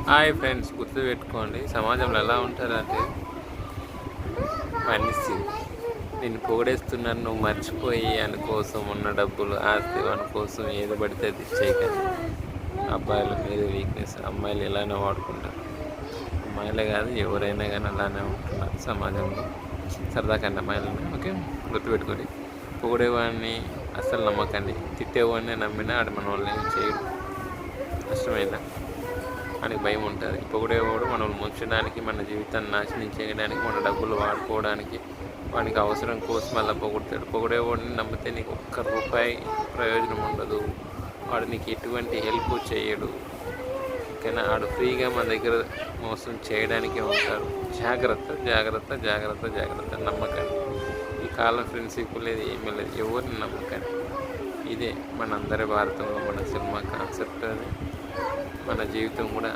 Hi friends, గుర్తుపెట్టుకోండి, సమాజంలో ఎలా ఉంటారంటే మనిషి నిన్ను పొగిడేస్తున్నాను నువ్వు మర్చిపోయి అని కోసం ఉన్న డబ్బులు ఆస్తి వాని కోసం ఏది పడితే అది ఇచ్చేయకండి. అబ్బాయిల మీద వీక్నెస్, అమ్మాయిలు ఎలానే వాడుకుంటారు. అమ్మాయిలే కాదు ఎవరైనా కానీ అలానే ఉంటున్నారు సమాజంలో. సరదాకండి అమ్మాయిలని. ఓకే, గుర్తుపెట్టుకోండి. పొగిడేవాడిని అస్సలు నమ్మకండి. తిట్టేవాడిని నమ్మినా ఆడు మన వాళ్ళని చేయడు. కష్టమైనా మనకి భయం ఉంటుంది. పొగిడేవాడు మనల్ని ముంచడానికి, మన జీవితాన్ని నాశనం చేయడానికి, మన డబ్బులు వాడుకోవడానికి, వానికి అవసరం కోసం అలా పొగుడతాడు. పొగిడేవాడిని నమ్మితే నీకు ఒక్క రూపాయి ప్రయోజనం ఉండదు. వాడు నీకు ఎటువంటి హెల్ప్ చేయడు. ఓకేనా? ఆడు ఫ్రీగా మన దగ్గర మోసం చేయడానికే ఉంటాడు. జాగ్రత్త జాగ్రత్త జాగ్రత్త జాగ్రత్త. నమ్మకండి. ఈ కాలం ఫ్రెండ్షిప్ లేదు, ఏమీ లేదు. ఎవరిని నమ్మకండి. ఇదే మనందరి భారతంలో మన సినిమా కాన్సెప్ట్. అది మన జీవితం కూడా